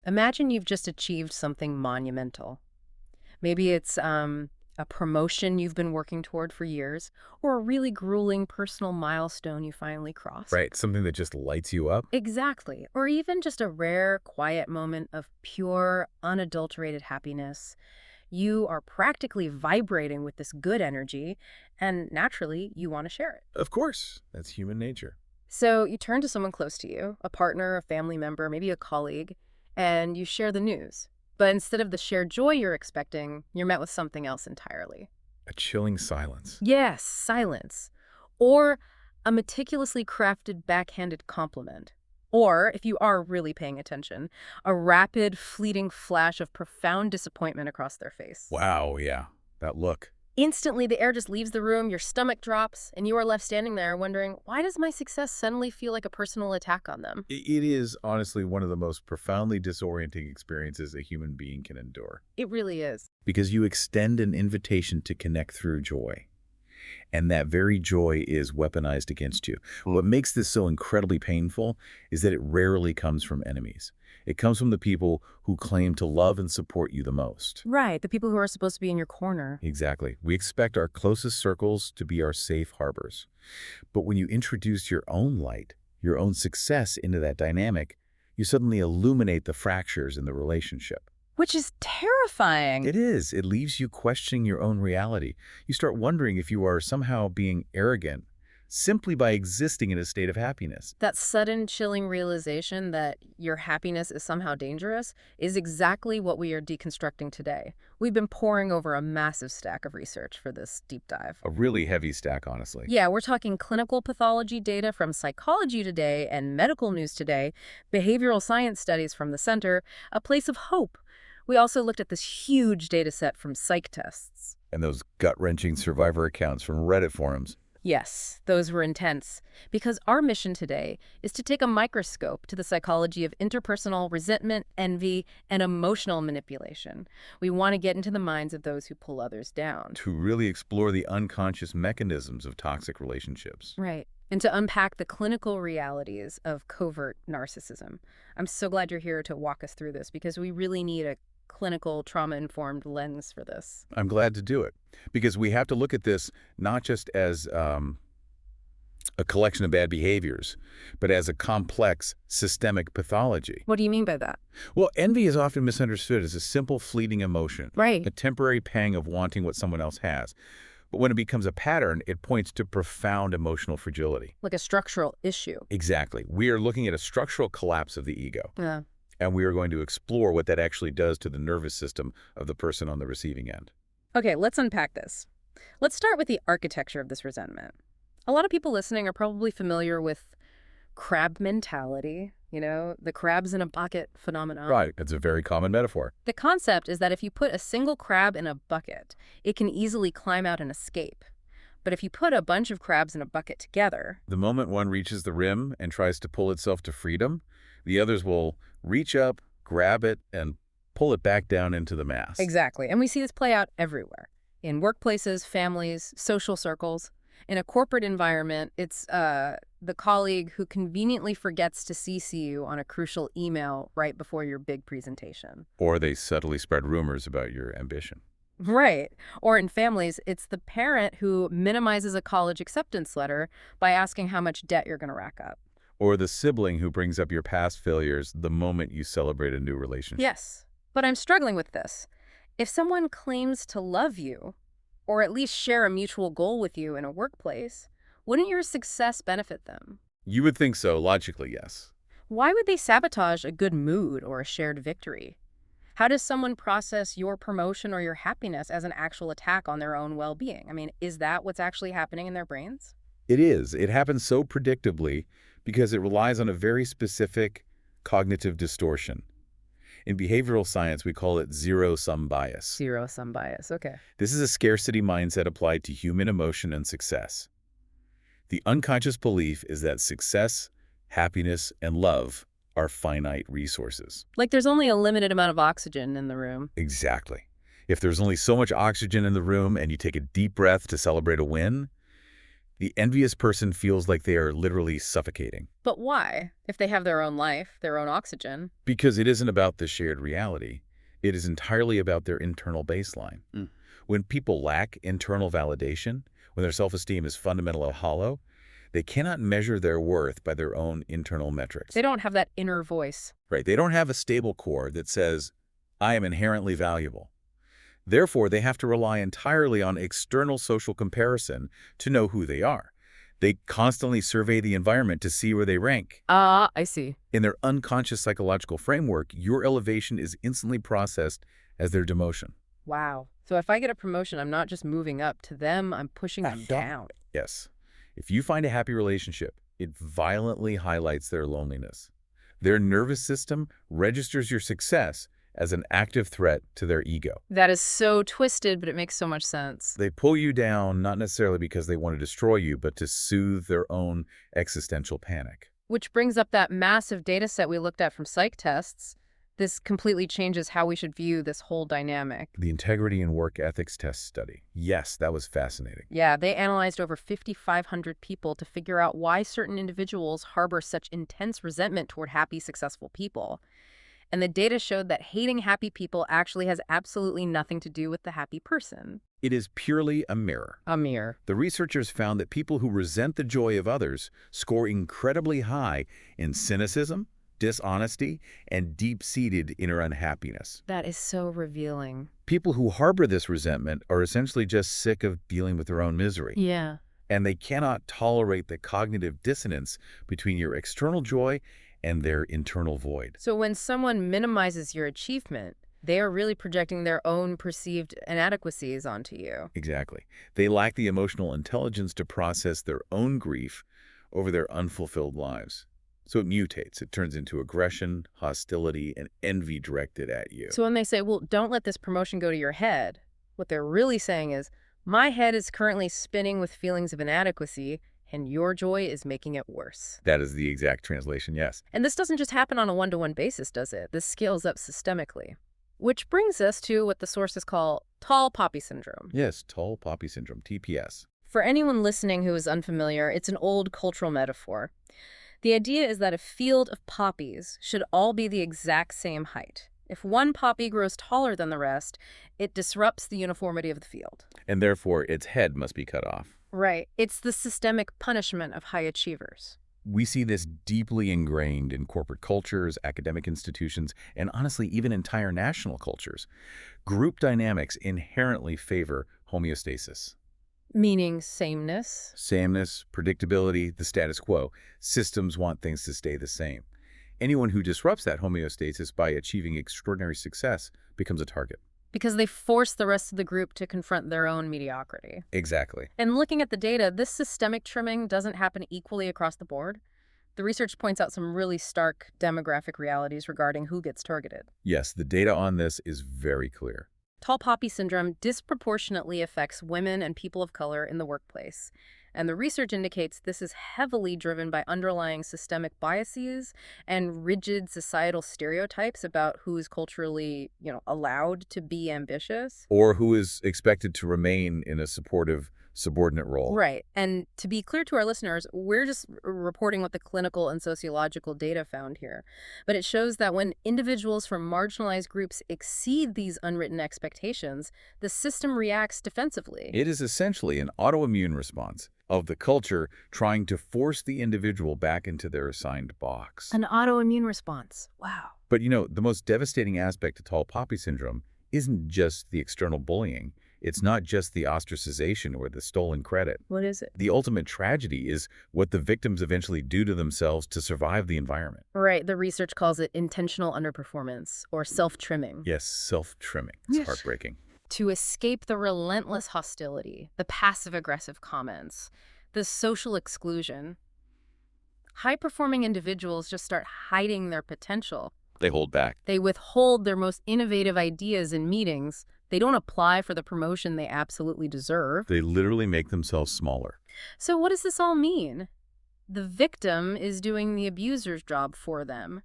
Imagine you've just achieved something monumental. Maybe it's a promotion you've been working toward for years, or a really grueling personal milestone you finally crossed. Right, something that just lights you up? Exactly. Or even just a rare, quiet moment of pure, unadulterated happiness. You are practically vibrating with this good energy, and naturally, you want to share it. Of course, that's human nature. So you turn to someone close to you, a partner, a family member, maybe a colleague, and you share the news. But instead of the shared joy you're expecting, you're met with something else entirely. A chilling silence. Yes, silence. Or a meticulously crafted backhanded compliment. Or, if you are really paying attention, a rapid, fleeting flash of profound disappointment across their face. Wow, yeah, that look. Instantly, the air just leaves the room, your stomach drops, and you are left standing there wondering, why does my success suddenly feel like a personal attack on them? It is honestly one of the most profoundly disorienting experiences a human being can endure. It really is. Because you extend an invitation to connect through joy. And that very joy is weaponized against you. What makes this so incredibly painful is that it rarely comes from enemies. It comes from the people who claim to love and support you the most. Right, the people who are supposed to be in your corner. Exactly. We expect our closest circles to be our safe harbors. But when you introduce your own light, your own success into that dynamic, you suddenly illuminate the fractures in the relationship. Which is terrifying. It is. It leaves you questioning your own reality. You start wondering if you are somehow being arrogant simply by existing in a state of happiness. That sudden, chilling realization that your happiness is somehow dangerous is exactly what we are deconstructing today. We've been poring over a massive stack of research for this deep dive. A really heavy stack, honestly. Yeah, we're talking clinical pathology data from Psychology Today and Medical News Today, behavioral science studies from the Center, a place of hope. We also looked at this huge data set from psych tests. And those gut-wrenching survivor accounts from Reddit forums. Yes, those were intense, because our mission today is to take a microscope to the psychology of interpersonal resentment, envy, and emotional manipulation. We want to get into the minds of those who pull others down. To really explore the unconscious mechanisms of toxic relationships. Right. And to unpack the clinical realities of covert narcissism. I'm so glad you're here to walk us through this, because we really need a clinical, trauma-informed lens for this. I'm glad to do it, because we have to look at this not just as a collection of bad behaviors, but as a complex systemic pathology. What do you mean by that? Well, envy is often misunderstood as a simple fleeting emotion, Right. a temporary pang of wanting what someone else has. But when it becomes a pattern, it points to profound emotional fragility. Like a structural issue. Exactly. We are looking at a structural collapse of the ego. Yeah. And we are going to explore what that actually does to the nervous system of the person on the receiving end. Okay, let's unpack this. Let's start with the architecture of this resentment. A lot of people listening are probably familiar with crab mentality, the crabs in a bucket phenomenon. Right. It's a very common metaphor. The concept is that if you put a single crab in a bucket, it can easily climb out and escape. But if you put a bunch of crabs in a bucket together, The moment one reaches the rim and tries to pull itself to freedom, the others will reach up, grab it, and pull it back down into the mass. exactly. And we see this play out everywhere. In workplaces, families, social circles. In a corporate environment, it's the colleague who conveniently forgets to CC you on a crucial email right before your big presentation. Or they subtly spread rumors about your ambition. Right. Or in families, it's the parent who minimizes a college acceptance letter by asking how much debt you're going to rack up. Or the sibling who brings up your past failures the moment you celebrate a new relationship. Yes. But I'm struggling with this. If someone claims to love you, or at least share a mutual goal with you in a workplace, wouldn't your success benefit them? You would think so, logically, yes. Why would they sabotage a good mood or a shared victory? How does someone process your promotion or your happiness as an actual attack on their own well-being? I mean, is that what's actually happening in their brains? It is. It happens so predictably because it relies on a very specific cognitive distortion. In behavioral science, we call it zero-sum bias. Zero-sum bias, okay. This is a scarcity mindset applied to human emotion and success. The unconscious belief is that success, happiness, and love are finite resources. Like there's only a limited amount of oxygen in the room. Exactly. If there's only so much oxygen in the room and you take a deep breath to celebrate a win, The envious person feels like they are literally suffocating But why? If they have their own life, their own oxygen. because it isn't about the shared reality. It is entirely about their internal baseline. When people lack internal validation, when their self-esteem is fundamentally hollow, they cannot measure their worth by their own internal metrics. They don't have that inner voice. Right? They don't have a stable core that says, I am inherently valuable. Therefore, they have to rely entirely on external social comparison to know who they are. They constantly survey the environment to see where they rank. Ah, I see. In their unconscious psychological framework, your elevation is instantly processed as their demotion. Wow. So if I get a promotion, I'm not just moving up. To them, I'm pushing them down. Yes. If you find a happy relationship, it violently highlights their loneliness. Their nervous system registers your success as an active threat to their ego. That is so twisted, but it makes so much sense. They pull you down not necessarily because they want to destroy you, but to soothe their own existential panic. Which brings up that massive data set we looked at from psych tests. This completely changes how we should view this whole dynamic. The Integrity and Work Ethics Test study. Yes, that was fascinating. Yeah, they analyzed over 5,500 people to figure out why certain individuals harbor such intense resentment toward happy, successful people. And the data showed that hating happy people actually has absolutely nothing to do with the happy person. It is purely a mirror. A mirror. The researchers found that people who resent the joy of others score incredibly high in cynicism, dishonesty, and deep-seated inner unhappiness. That is so revealing. People who harbor this resentment are essentially just sick of dealing with their own misery. Yeah. And they cannot tolerate the cognitive dissonance between your external joy and their internal void. So when someone minimizes your achievement, they are really projecting their own perceived inadequacies onto you. Exactly. They lack the emotional intelligence to process their own grief over their unfulfilled lives. So it mutates. It turns into aggression, hostility, and envy directed at you. So when they say, well, don't let this promotion go to your head, what they're really saying is, my head is currently spinning with feelings of inadequacy, and your joy is making it worse. That is the exact translation, yes. And this doesn't just happen on a one-to-one basis, does it? This scales up systemically. Which brings us to what the sources call tall poppy syndrome. Yes, tall poppy syndrome, TPS. For anyone listening who is unfamiliar, it's an old cultural metaphor. The idea is that a field of poppies should all be the exact same height. If one poppy grows taller than the rest, it disrupts the uniformity of the field. And therefore, its head must be cut off. Right. It's the systemic punishment of high achievers. We see this deeply ingrained in corporate cultures, academic institutions, and honestly, even entire national cultures. Group dynamics inherently favor homeostasis. Meaning sameness. Sameness, predictability, the status quo. Systems want things to stay the same. Anyone who disrupts that homeostasis by achieving extraordinary success becomes a target. Because they force the rest of the group to confront their own mediocrity. Exactly. And looking at the data, this systemic trimming doesn't happen equally across the board. The research points out some really stark demographic realities regarding who gets targeted. Yes, the data on this is very clear. Tall poppy syndrome disproportionately affects women and people of color in the workplace. And the research indicates this is heavily driven by underlying systemic biases and rigid societal stereotypes about who is culturally, allowed to be ambitious. Or who is expected to remain in a supportive subordinate role. Right. And to be clear to our listeners, we're just reporting what the clinical and sociological data found here. But it shows that when individuals from marginalized groups exceed these unwritten expectations, the system reacts defensively. It is essentially an autoimmune response of the culture trying to force the individual back into their assigned box. An autoimmune response. Wow. But the most devastating aspect of tall poppy syndrome isn't just the external bullying. It's not just the ostracization or the stolen credit. What is it? The ultimate tragedy is what the victims eventually do to themselves to survive the environment. Right. The research calls it intentional underperformance or self-trimming. Yes, self-trimming. It's heartbreaking. To escape the relentless hostility, the passive-aggressive comments, the social exclusion, high-performing individuals just start hiding their potential. They hold back. They withhold their most innovative ideas in meetings. They don't apply for the promotion they absolutely deserve. They literally make themselves smaller. So what does this all mean? The victim is doing the abuser's job for them.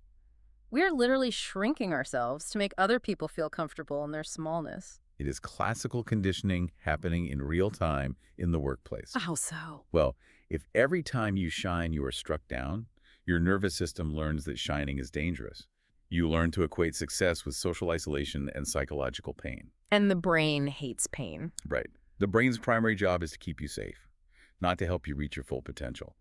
We're literally shrinking ourselves to make other people feel comfortable in their smallness. It is classical conditioning happening in real time in the workplace. How so? Well, If every time you shine you are struck down, your nervous system learns that shining is dangerous. You learn to equate success with social isolation and psychological pain. And the brain hates pain. Right. The brain's primary job is to keep you safe, not to help you reach your full potential.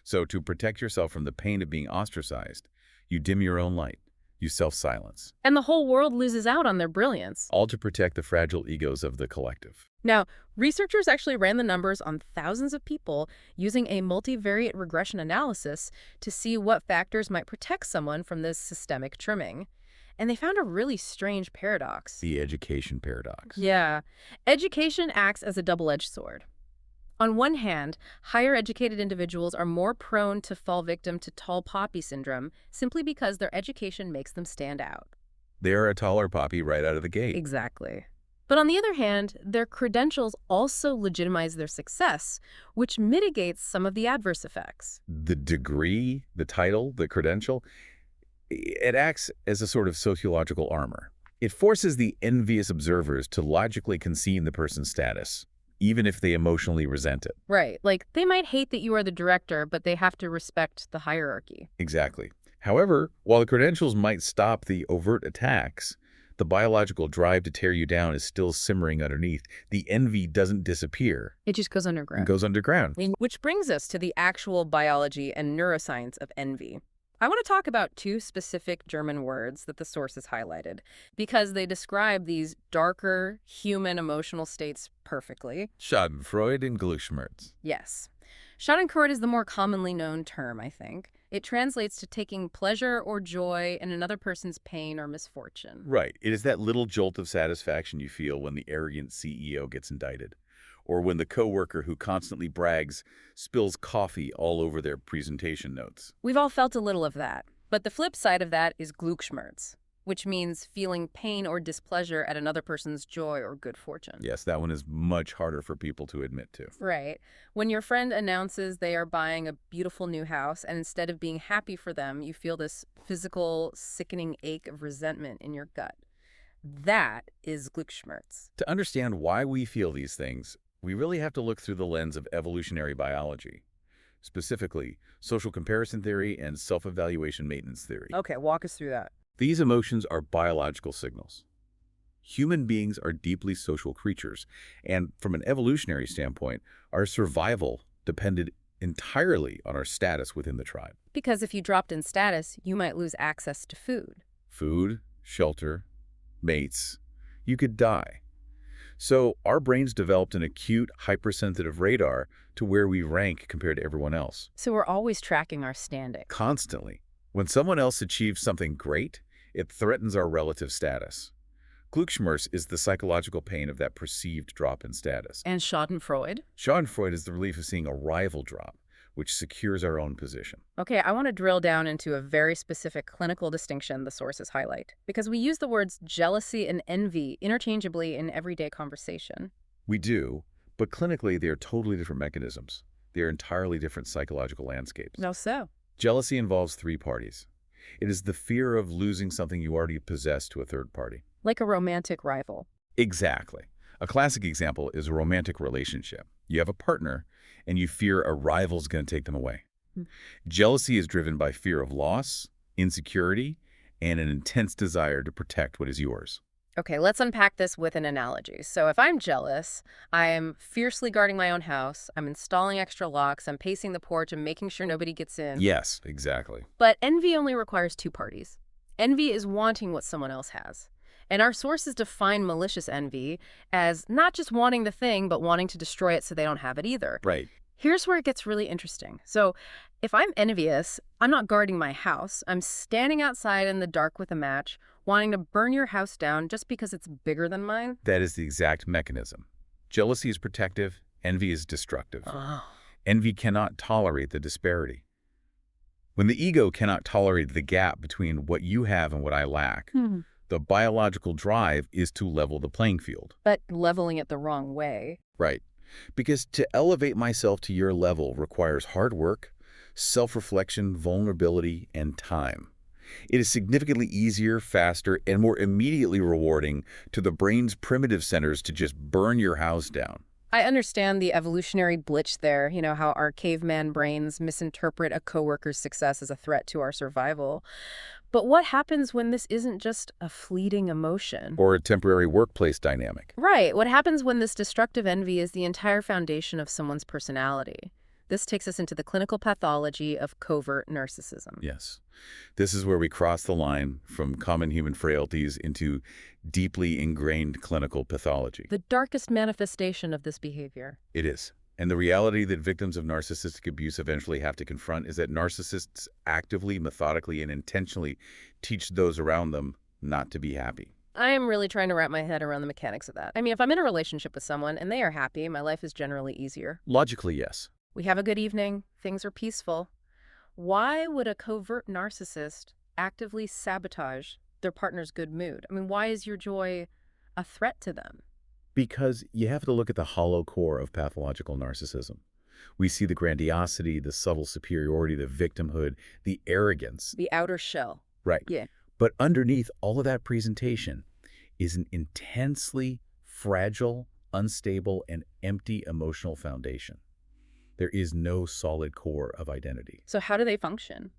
So to protect yourself from the pain of being ostracized, you dim your own light. You self-silence. And the whole world loses out on their brilliance. All to protect the fragile egos of the collective. Now, researchers actually ran the numbers on thousands of people using a multivariate regression analysis to see what factors might protect someone from this systemic trimming. And they found a really strange paradox. The education paradox. Yeah. Education acts as a double-edged sword. On one hand, higher educated individuals are more prone to fall victim to tall poppy syndrome simply because their education makes them stand out. They're a taller poppy right out of the gate. Exactly. But on the other hand, their credentials also legitimize their success, which mitigates some of the adverse effects. The degree, the title, the credential, it acts as a sort of sociological armor. It forces the envious observers to logically concede the person's status, even if they emotionally resent it. Right. Like, they might hate that you are the director, but they have to respect the hierarchy. Exactly. However, while the credentials might stop the overt attacks, the biological drive to tear you down is still simmering underneath. The envy doesn't disappear. It just goes underground. It goes underground. Which brings us to the actual biology and neuroscience of envy. I want to talk about two specific German words that the sources highlighted because they describe these darker human emotional states perfectly. Schadenfreude and Glücksschmerz. Yes. Schadenfreude is the more commonly known term, I think. It translates to taking pleasure or joy in another person's pain or misfortune. Right. It is that little jolt of satisfaction you feel when the arrogant CEO gets indicted, or when the coworker who constantly brags spills coffee all over their presentation notes. We've all felt a little of that. But the flip side of that is Glücksschmerz, which means feeling pain or displeasure at another person's joy or good fortune. Yes, that one is much harder for people to admit to. Right. When your friend announces they are buying a beautiful new house, and instead of being happy for them, you feel this physical, sickening ache of resentment in your gut. That is Glücksschmerz. To understand why we feel these things, we really have to look through the lens of evolutionary biology, specifically social comparison theory and self-evaluation maintenance theory. Okay, walk us through that. These emotions are biological signals. Human beings are deeply social creatures, and from an evolutionary standpoint, our survival depended entirely on our status within the tribe. Because if you dropped in status, you might lose access to food. Food, shelter, mates, you could die. So our brains developed an acute, hypersensitive radar to where we rank compared to everyone else. So we're always tracking our standing. Constantly. When someone else achieves something great, it threatens our relative status. Glücksschmerz is the psychological pain of that perceived drop in status. And Schadenfreude? Schadenfreude is the relief of seeing a rival drop, which secures our own position. Okay, I want to drill down into a very specific clinical distinction the sources highlight, because we use the words jealousy and envy interchangeably in everyday conversation. We do, but clinically they are totally different mechanisms. They are entirely different psychological landscapes. No, so? Jealousy involves three parties. It is the fear of losing something you already possess to a third party. Like a romantic rival. Exactly. A classic example is a romantic relationship. You have a partner, and you fear a rival's going to take them away. Jealousy is driven by fear of loss, insecurity, and an intense desire to protect what is yours. Okay, let's unpack this with an analogy. So if I'm jealous, I am fiercely guarding my own house, I'm installing extra locks, I'm pacing the porch and making sure nobody gets in. Yes, exactly. But envy only requires two parties. Envy is wanting what someone else has. And our sources define malicious envy as not just wanting the thing, but wanting to destroy it so they don't have it either. Right. Here's where it gets really interesting. So if I'm envious, I'm not guarding my house. I'm standing outside in the dark with a match, wanting to burn your house down just because it's bigger than mine. That is the exact mechanism. Jealousy is protective, envy is destructive. Oh. Envy cannot tolerate the disparity. When the ego cannot tolerate the gap between what you have and what I lack, the biological drive is to level the playing field. But leveling it the wrong way. Right. Because to elevate myself to your level requires hard work, self-reflection, vulnerability, and time. It is significantly easier, faster, and more immediately rewarding to the brain's primitive centers to just burn your house down. I understand the evolutionary glitch there, how our caveman brains misinterpret a coworker's success as a threat to our survival. But what happens when this isn't just a fleeting emotion? Or a temporary workplace dynamic. Right. What happens when this destructive envy is the entire foundation of someone's personality? This takes us into the clinical pathology of covert narcissism. Yes. This is where we cross the line from common human frailties into deeply ingrained clinical pathology. The darkest manifestation of this behavior. It is. And the reality that victims of narcissistic abuse eventually have to confront is that narcissists actively, methodically, and intentionally teach those around them not to be happy. I am really trying to wrap my head around the mechanics of that. I mean, if I'm in a relationship with someone and they are happy, my life is generally easier. Logically, yes. We have a good evening, things are peaceful. Why would a covert narcissist actively sabotage their partner's good mood? I mean, why is your joy a threat to them? Because you have to look at the hollow core of pathological narcissism. We see the grandiosity, the subtle superiority, the victimhood, the arrogance. The outer shell. Right. Yeah. But underneath all of that presentation is an intensely fragile, unstable, and empty emotional foundation. There is no solid core of identity. So how do they function?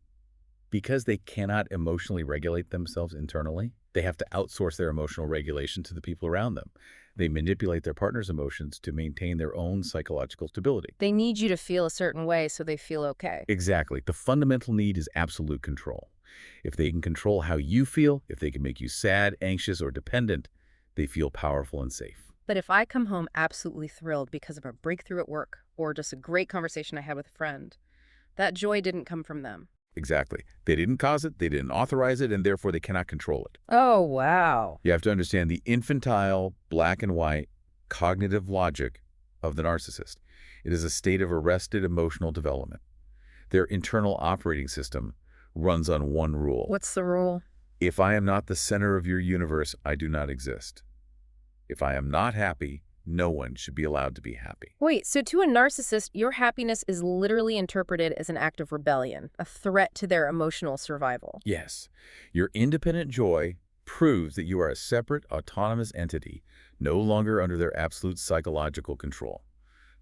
Because they cannot emotionally regulate themselves internally, they have to outsource their emotional regulation to the people around them. They manipulate their partner's emotions to maintain their own psychological stability. They need you to feel a certain way so they feel okay. Exactly. The fundamental need is absolute control. If they can control how you feel, if they can make you sad, anxious, or dependent, they feel powerful and safe. But if I come home absolutely thrilled because of a breakthrough at work or just a great conversation I had with a friend, that joy didn't come from them. Exactly. They didn't cause it, they didn't authorize it, and therefore they cannot control it. Oh, wow. You have to understand the infantile, black and white, cognitive logic of the narcissist. It is a state of arrested emotional development. Their internal operating system runs on one rule. What's the rule? If I am not the center of your universe, I do not exist. If I am not happy, no one should be allowed to be happy. Wait, so to a narcissist, your happiness is literally interpreted as an act of rebellion, a threat to their emotional survival. Yes. Your independent joy proves that you are a separate, autonomous entity, no longer under their absolute psychological control.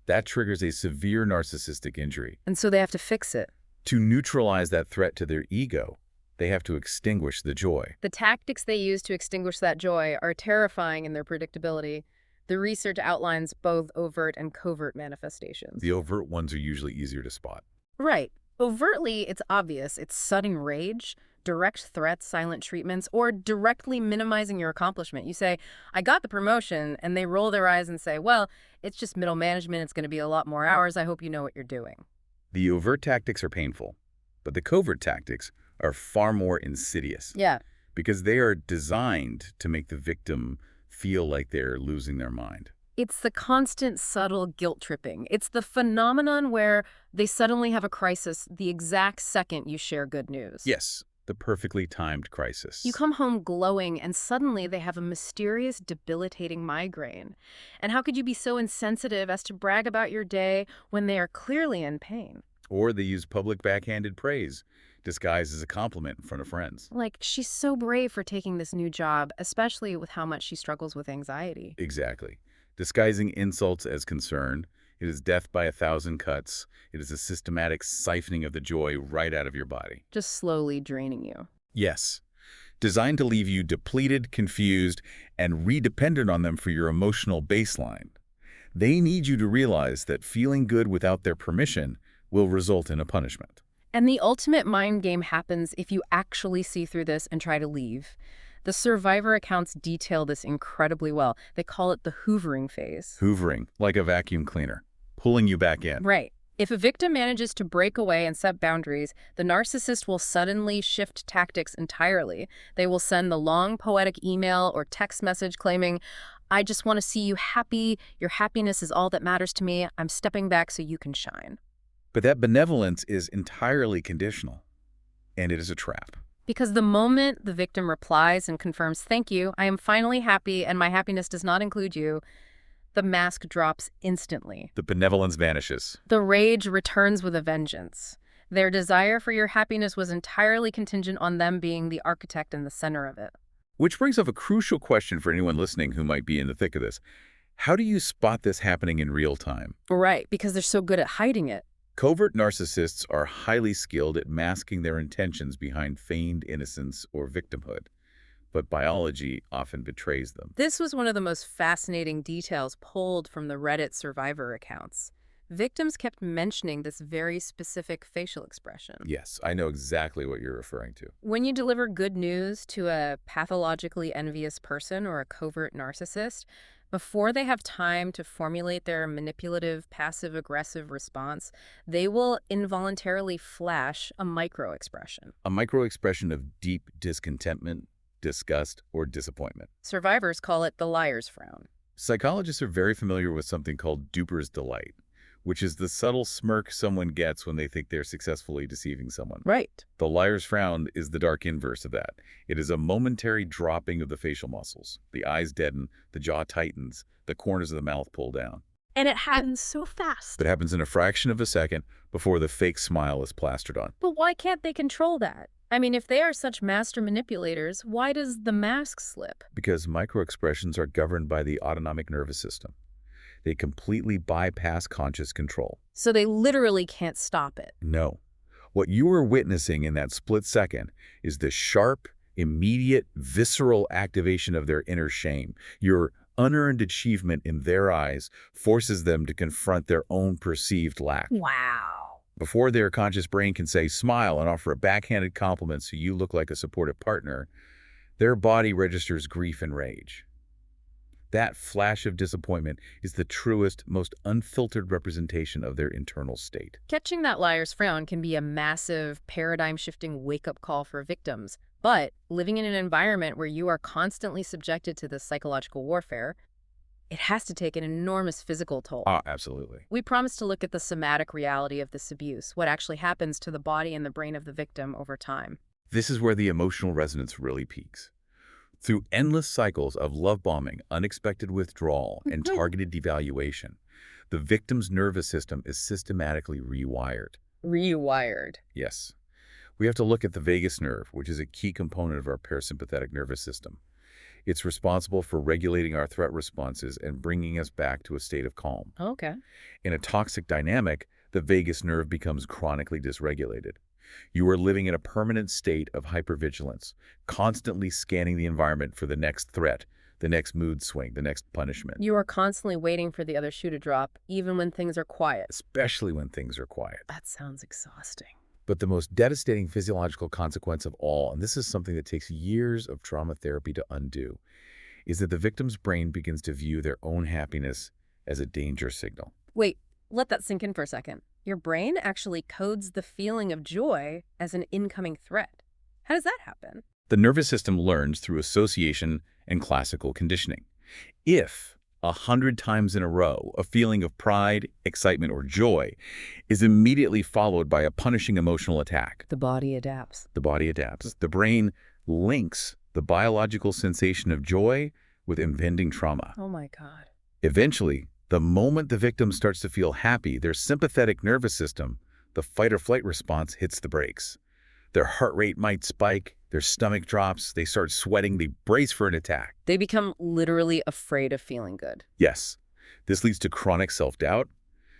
That triggers a severe narcissistic injury. And so they have to fix it. To neutralize that threat to their ego, they have to extinguish the joy. The tactics they use to extinguish that joy are terrifying in their predictability. The research outlines both overt and covert manifestations. The overt ones are usually easier to spot. Right. Overtly, it's obvious. It's sudden rage, direct threats, silent treatments, or directly minimizing your accomplishment. You say, I got the promotion, and they roll their eyes and say, well, it's just middle management. It's going to be a lot more hours. I hope you know what you're doing. The overt tactics are painful, but the covert tactics are far more insidious. Yeah. Because they are designed to make the victim feel like they're losing their mind. It's the constant, subtle guilt tripping. It's the phenomenon where they suddenly have a crisis the exact second you share good news. Yes, the perfectly timed crisis. You come home glowing, and suddenly they have a mysterious, debilitating migraine. And how could you be so insensitive as to brag about your day when they are clearly in pain? Or they use public backhanded praise, disguised as a compliment in front of friends. Like, she's so brave for taking this new job, especially with how much she struggles with anxiety. Exactly. Disguising insults as concern. It is death by 1,000 cuts. It is a systematic siphoning of the joy right out of your body. Just slowly draining you. Yes. Designed to leave you depleted, confused, and redependent on them for your emotional baseline. They need you to realize that feeling good without their permission will result in a punishment. And the ultimate mind game happens if you actually see through this and try to leave. The survivor accounts detail this incredibly well. They call it the hoovering phase. Hoovering, like a vacuum cleaner, pulling you back in. Right. If a victim manages to break away and set boundaries, the narcissist will suddenly shift tactics entirely. They will send the long poetic email or text message claiming, I just want to see you happy. Your happiness is all that matters to me. I'm stepping back so you can shine. But that benevolence is entirely conditional, and it is a trap. Because the moment the victim replies and confirms, thank you, I am finally happy and my happiness does not include you, the mask drops instantly. The benevolence vanishes. The rage returns with a vengeance. Their desire for your happiness was entirely contingent on them being the architect in the center of it. Which brings up a crucial question for anyone listening who might be in the thick of this. How do you spot this happening in real time? Right, because they're so good at hiding it. Covert narcissists are highly skilled at masking their intentions behind feigned innocence or victimhood, but biology often betrays them. This was one of the most fascinating details pulled from the Reddit survivor accounts. Victims kept mentioning this very specific facial expression. Yes, I know exactly what you're referring to. When you deliver good news to a pathologically envious person or a covert narcissist, before they have time to formulate their manipulative, passive-aggressive response, they will involuntarily flash a micro-expression. A micro-expression of deep discontentment, disgust, or disappointment. Survivors call it the liar's frown. Psychologists are very familiar with something called duper's delight, which is the subtle smirk someone gets when they think they're successfully deceiving someone. Right. The liar's frown is the dark inverse of that. It is a momentary dropping of the facial muscles. The eyes deaden, the jaw tightens, the corners of the mouth pull down. And it happens so fast. It happens in a fraction of a second before the fake smile is plastered on. But why can't they control that? I mean, if they are such master manipulators, why does the mask slip? Because microexpressions are governed by the autonomic nervous system. They completely bypass conscious control. So they literally can't stop it. No. What you are witnessing in that split second is the sharp, immediate, visceral activation of their inner shame. Your unearned achievement in their eyes forces them to confront their own perceived lack. Wow. Before their conscious brain can say smile and offer a backhanded compliment so you look like a supportive partner, their body registers grief and rage. That flash of disappointment is the truest, most unfiltered representation of their internal state. Catching that liar's frown can be a massive, paradigm-shifting wake-up call for victims. But living in an environment where you are constantly subjected to this psychological warfare, it has to take an enormous physical toll. Absolutely. We promise to look at the somatic reality of this abuse, what actually happens to the body and the brain of the victim over time. This is where the emotional resonance really peaks. Through endless cycles of love bombing, unexpected withdrawal, and targeted devaluation, the victim's nervous system is systematically rewired. Rewired. Yes. We have to look at the vagus nerve, which is a key component of our parasympathetic nervous system. It's responsible for regulating our threat responses and bringing us back to a state of calm. Okay. In a toxic dynamic, the vagus nerve becomes chronically dysregulated. You are living in a permanent state of hypervigilance, constantly scanning the environment for the next threat, the next mood swing, the next punishment. You are constantly waiting for the other shoe to drop, even when things are quiet. Especially when things are quiet. That sounds exhausting. But the most devastating physiological consequence of all, and this is something that takes years of trauma therapy to undo, is that the victim's brain begins to view their own happiness as a danger signal. Wait, let that sink in for a second. Your brain actually codes the feeling of joy as an incoming threat. How does that happen? The nervous system learns through association and classical conditioning. If 100 times in a row, a feeling of pride, excitement, or joy is immediately followed by a punishing emotional attack, The body adapts. the body adapts. The brain links the biological sensation of joy with impending trauma. Oh my God. Eventually, the moment the victim starts to feel happy, their sympathetic nervous system, the fight-or-flight response, hits the brakes. Their heart rate might spike, their stomach drops, they start sweating, they brace for an attack. They become literally afraid of feeling good. Yes, this leads to chronic self-doubt,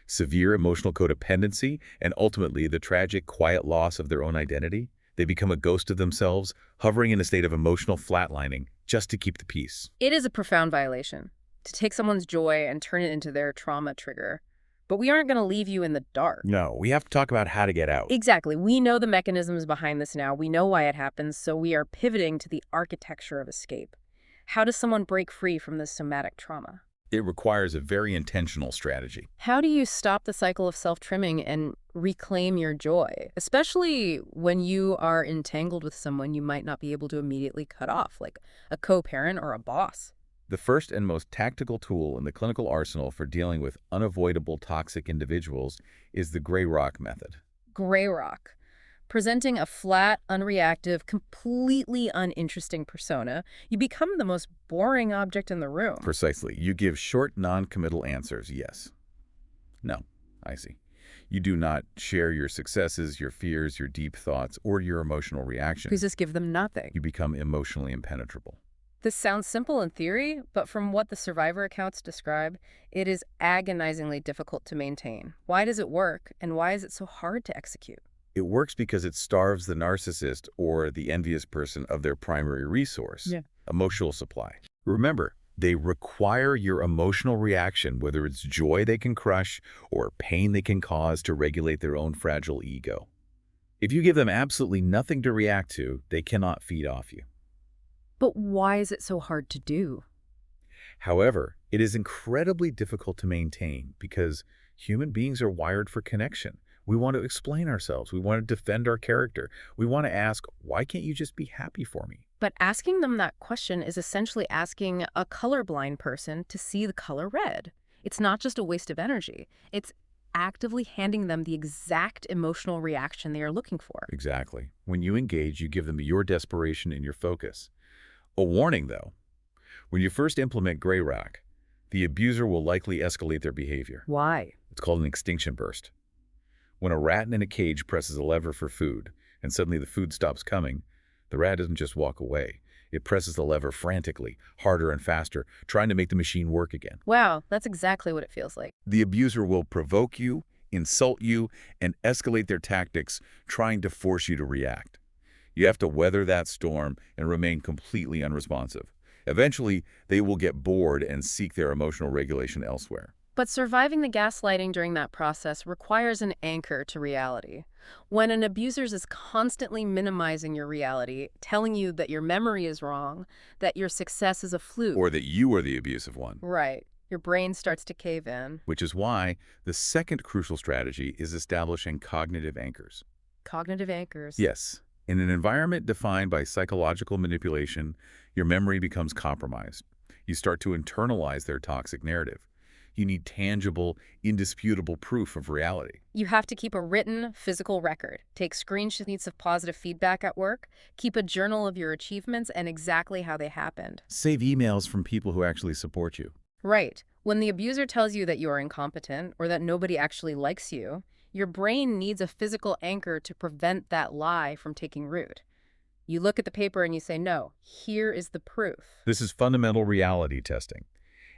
severe emotional codependency, and ultimately the tragic, quiet loss of their own identity. They become a ghost of themselves, hovering in a state of emotional flatlining just to keep the peace. It is a profound violation to take someone's joy and turn it into their trauma trigger. But we aren't going to leave you in the dark. No, we have to talk about how to get out. Exactly. We know the mechanisms behind this now. We know why it happens, so we are pivoting to the architecture of escape. How does someone break free from this somatic trauma? It requires a very intentional strategy. How do you stop the cycle of self-trimming and reclaim your joy, especially when you are entangled with someone you might not be able to immediately cut off, like a co-parent or a boss? The first and most tactical tool in the clinical arsenal for dealing with unavoidable toxic individuals is the gray rock method. Gray rock. Presenting a flat, unreactive, completely uninteresting persona, you become the most boring object in the room. Precisely. You give short, non-committal answers. Yes. No. I see. You do not share your successes, your fears, your deep thoughts, or your emotional reactions. You just give them nothing. You become emotionally impenetrable. This sounds simple in theory, but from what the survivor accounts describe, it is agonizingly difficult to maintain. Why does it work, and why is it so hard to execute? It works because it starves the narcissist or the envious person of their primary resource, Yeah. emotional supply. Remember, they require your emotional reaction, whether it's joy they can crush or pain they can cause to regulate their own fragile ego. If you give them absolutely nothing to react to, they cannot feed off you. But why is it so hard to do? However, it is incredibly difficult to maintain because human beings are wired for connection. We want to explain ourselves. We want to defend our character. We want to ask, why can't you just be happy for me? But asking them that question is essentially asking a colorblind person to see the color red. It's not just a waste of energy. It's actively handing them the exact emotional reaction they are looking for. Exactly. When you engage, you give them your desperation and your focus. A warning, though. When you first implement gray rock, the abuser will likely escalate their behavior. Why? It's called an extinction burst. When a rat in a cage presses a lever for food, and suddenly the food stops coming, the rat doesn't just walk away. It presses the lever frantically, harder and faster, trying to make the machine work again. Wow, that's exactly what it feels like. The abuser will provoke you, insult you, and escalate their tactics, trying to force you to react. You have to weather that storm and remain completely unresponsive. Eventually, they will get bored and seek their emotional regulation elsewhere. But surviving the gaslighting during that process requires an anchor to reality. When an abuser is constantly minimizing your reality, telling you that your memory is wrong, that your success is a fluke. Or that you are the abusive one. Right. Your brain starts to cave in. Which is why the second crucial strategy is establishing cognitive anchors. Cognitive anchors. Yes. In an environment defined by psychological manipulation, your memory becomes compromised. You start to internalize their toxic narrative. You need tangible, indisputable proof of reality. You have to keep a written, physical record. Take screenshots of positive feedback at work. Keep a journal of your achievements and exactly how they happened. Save emails from people who actually support you. Right. When the abuser tells you that you are incompetent or that nobody actually likes you, your brain needs a physical anchor to prevent that lie from taking root. You look at the paper and you say, no, here is the proof. This is fundamental reality testing,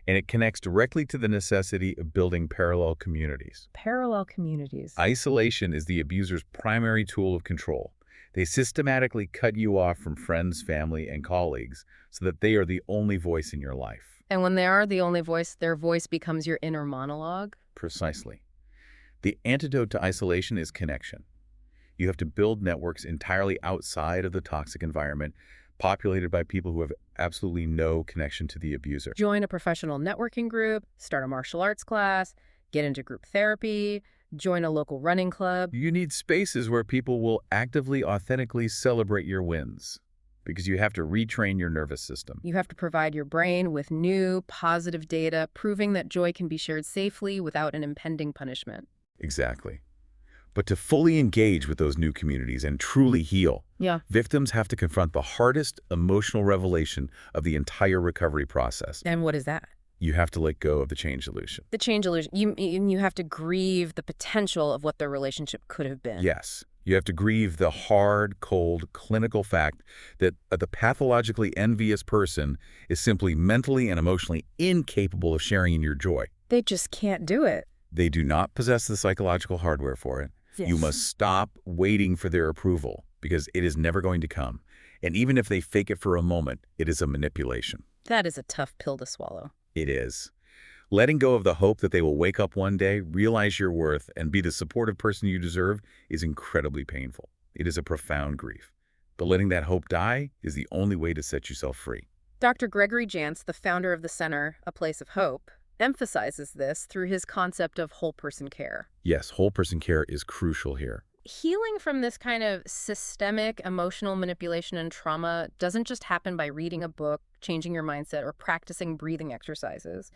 and it connects directly to the necessity of building parallel communities. Parallel communities. Isolation is the abuser's primary tool of control. They systematically cut you off from friends, family, and colleagues so that they are the only voice in your life. And when they are the only voice, their voice becomes your inner monologue? Precisely. The antidote to isolation is connection. You have to build networks entirely outside of the toxic environment, populated by people who have absolutely no connection to the abuser. Join a professional networking group, start a martial arts class, get into group therapy, join a local running club. You need spaces where people will actively, authentically celebrate your wins, because you have to retrain your nervous system. You have to provide your brain with new, positive data, proving that joy can be shared safely without an impending punishment. Exactly. But to fully engage with those new communities and truly heal, victims have to confront the hardest emotional revelation of the entire recovery process. And what is that? You have to let go of the change illusion. The change illusion. You have to grieve the potential of what their relationship could have been. Yes. You have to grieve the hard, cold, clinical fact that the pathologically envious person is simply mentally and emotionally incapable of sharing in your joy. They just can't do it. They do not possess the psychological hardware for it. Yes. You must stop waiting for their approval because it is never going to come. And even if they fake it for a moment, it is a manipulation. That is a tough pill to swallow. It is. Letting go of the hope that they will wake up one day, realize your worth, and be the supportive person you deserve is incredibly painful. It is a profound grief. But letting that hope die is the only way to set yourself free. Dr. Gregory Jantz, the founder of the center, A Place of Hope, emphasizes this through his concept of whole person care. Yes, whole person care is crucial here. Healing from this kind of systemic emotional manipulation and trauma doesn't just happen by reading a book, changing your mindset, or practicing breathing exercises.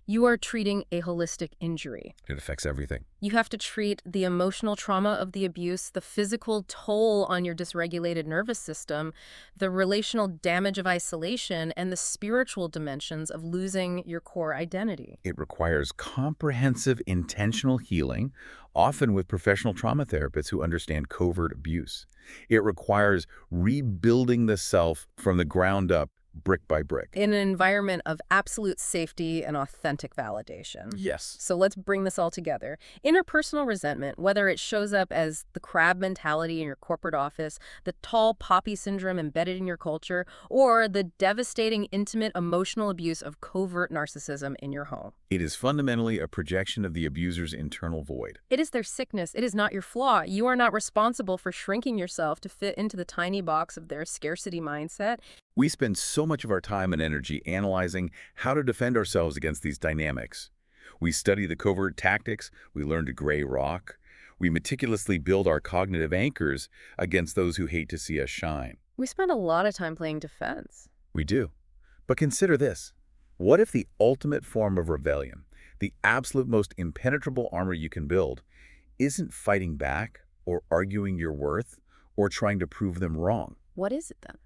You are treating a holistic injury. It affects everything. You have to treat the emotional trauma of the abuse, the physical toll on your dysregulated nervous system, the relational damage of isolation, and the spiritual dimensions of losing your core identity. It requires comprehensive, intentional healing, often with professional trauma therapists who understand covert abuse. It requires rebuilding the self from the ground up, brick by brick. In an environment of absolute safety and authentic validation. Yes. So let's bring this all together. Interpersonal resentment, whether it shows up as the crab mentality in your corporate office, the tall poppy syndrome embedded in your culture, or the devastating, intimate, emotional abuse of covert narcissism in your home. It is fundamentally a projection of the abuser's internal void. It is their sickness. It is not your flaw. You are not responsible for shrinking yourself to fit into the tiny box of their scarcity mindset. We spend so much of our time and energy analyzing how to defend ourselves against these dynamics. We study the covert tactics, we learn to gray rock, we meticulously build our cognitive anchors against those who hate to see us shine. We spend a lot of time playing defense. We do. But consider this. What if the ultimate form of rebellion, the absolute most impenetrable armor you can build, isn't fighting back or arguing your worth or trying to prove them wrong? What is it then?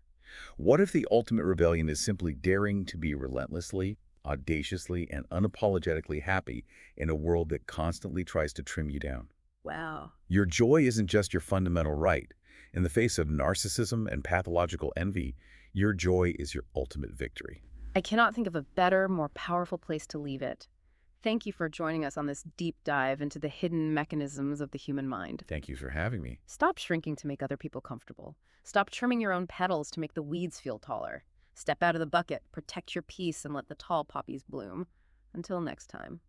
What if the ultimate rebellion is simply daring to be relentlessly, audaciously, and unapologetically happy in a world that constantly tries to trim you down? Wow. Your joy isn't just your fundamental right. In the face of narcissism and pathological envy, your joy is your ultimate victory. I cannot think of a better, more powerful place to leave it. Thank you for joining us on this deep dive into the hidden mechanisms of the human mind. Thank you for having me. Stop shrinking to make other people comfortable. Stop trimming your own petals to make the weeds feel taller. Step out of the bucket, protect your peace, and let the tall poppies bloom. Until next time.